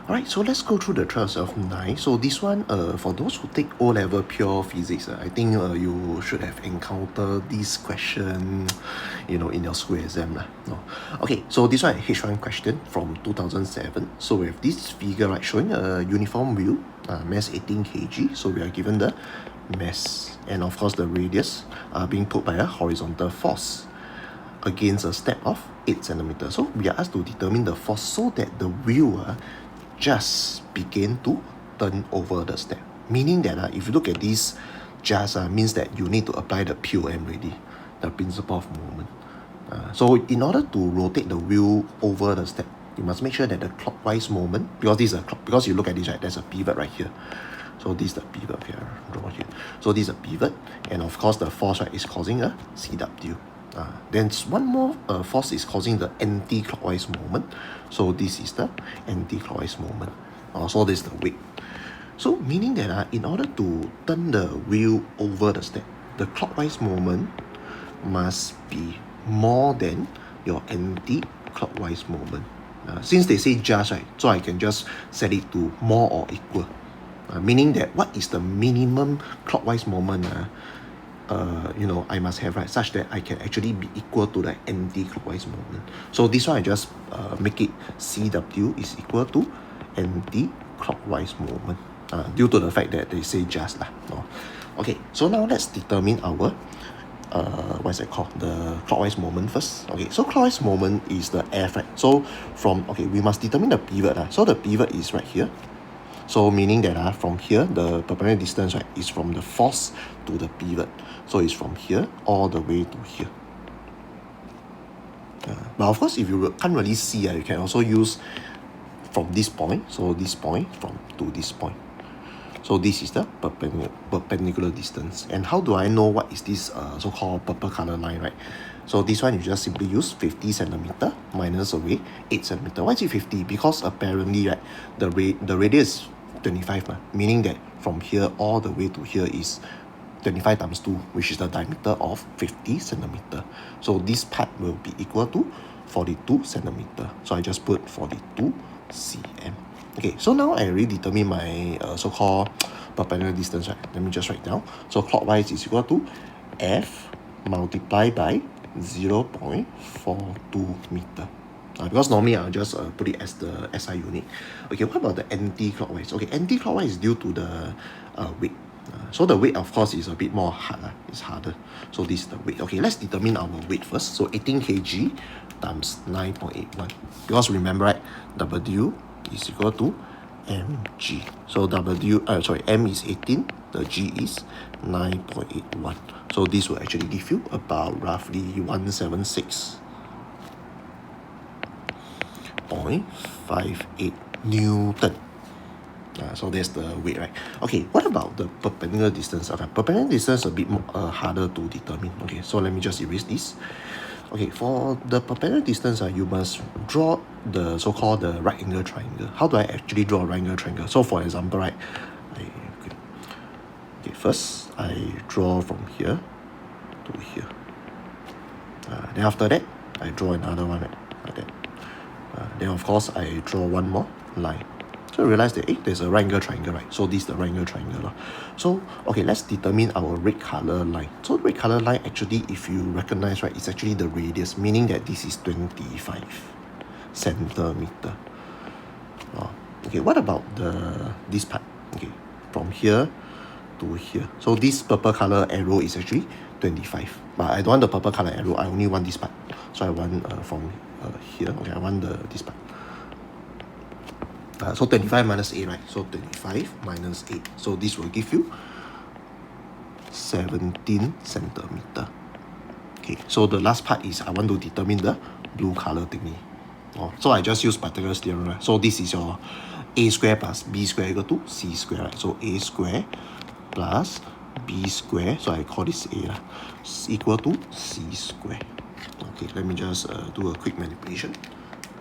Alright, so let's go through the trials of 9. So this one, for those who take O-level pure physics, I think you should have encountered this question, in your school exam. No. Okay, so this one H1 question from 2007. So we have this figure, right, showing a uniform wheel, mass 18 kg. So we are given the mass and of course the radius being put by a horizontal force against a step of 8 centimeters. So we are asked to determine the force so that the wheel just begin to turn over the step. Meaning that if you look at this, just means that you need to apply the POM already, the principle of movement. So in order to rotate the wheel over the step, you must make sure that the clockwise movement, because this is because you look at this, right, there's a pivot right here. So this is the pivot here, draw here. So this is a pivot, and of course the force, right, is causing a CW. Then one more force is causing the anti-clockwise movement. So this is the anti-clockwise movement. So this is the weight. So meaning that in order to turn the wheel over the step, the clockwise movement must be more than your anti-clockwise movement. Since they say just, right, so I can just set it to more or equal. Meaning that what is the minimum clockwise moment I must have, right, such that I can actually be equal to the anti-clockwise movement. So this one I just make it CW is equal to anti-clockwise movement due to the fact that they say just lah. Okay, so now let's determine our what's it called, the clockwise moment first. Okay, so clockwise moment is the F, right? So we must determine the pivot. So the pivot is right here. So meaning that from here, the perpendicular distance, right, is from the force to the pivot. So it's from here all the way to here. But of course, if you can't really see, you can also use from this point. So this point to this point. So this is the perpendicular distance. And how do I know what is this so-called purple color line, right? So this one you just simply use 50 centimeter minus away 8 centimeter. Why is it 50? Because apparently, right, the radius is 25, meaning that from here all the way to here is 25 times 2, which is the diameter of 50 centimeter. So this part will be equal to 42 centimeter. So I just put 42 cm. Okay, so now I already determine my so-called perpendicular distance, right? Let me just write down. So clockwise is equal to F multiplied by 0.42 meter. Because normally I'll just put it as the SI unit. Okay, what about the anti-clockwise? Okay, anti-clockwise is due to the weight. So the weight, of course, is a bit more hard. It's harder. So this is the weight. Okay, let's determine our weight first. So 18 kg times 9.81. Because remember, right, W is equal to mg. So m is 18, the g is 9.81. So this will actually give you about roughly 176.58 Newton. So that's the weight, right? Okay, what about the perpendicular distance? Okay, perpendicular distance a bit more harder to determine. Okay, so let me just erase this. Okay, for the perpendicular distance, you must draw the so-called the right angle triangle. How do I actually draw a right angle triangle? So for example, right, first I draw from here to here. Then after that, I draw another one, right, like that. Then of course I draw one more line. So realize that there's a right angle triangle, right? So this is the right angle triangle. So okay, let's determine our red color line. So red color line actually, if you recognize, right, it's actually the radius, meaning that this is 25 centimeter. Okay, what about this part? Okay, from here to here. So this purple color arrow is actually 25. But I don't want the purple color arrow, I only want this part. So I want from here. Okay, I want this part. So 25 minus 8, right? So 25 minus 8. So this will give you 17 centimeter. Okay, so the last part is I want to determine the blue color thingy. So I just use Pythagoras theorem, right? So this is your a square plus b square equal to c square, right? So a square plus b square, so I call this a, equal to c square. Okay, let me just do a quick manipulation.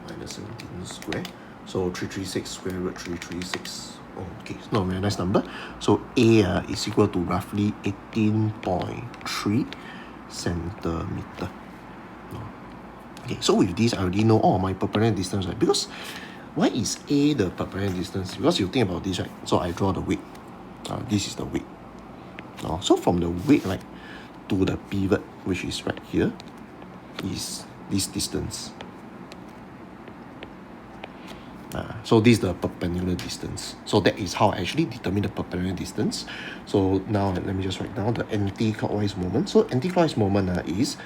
Minus 17 square. So 336 square root 336. Okay, it's not a very nice number. So A is equal to roughly 18.3 centimeter. Okay, so with this I already know my perpendicular distance, right? Because Why is A the perpendicular distance? Because you think about this, right? So I draw the weight. This is the weight. So from the weight, right, to the pivot, which is right here, is this distance. So this is the perpendicular distance. So that is how I actually determine the perpendicular distance. So now let me just write down the anti-clockwise moment. So anti-clockwise moment is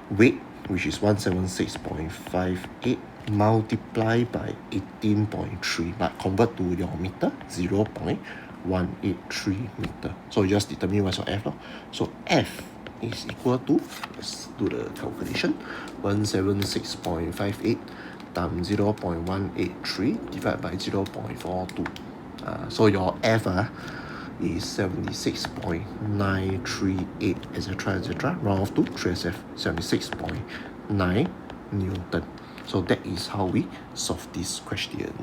weight, which is 176.58 multiplied by 18.3, but convert to your meter, 0.183 meter. So you just determine what's your F. So F is equal to, let's do the calculation, 176.58 times 0.183 divided by 0.42. So your F is 76.938, etc. Round off to 3SF, 76.9 Newton. So that is how we solve this question.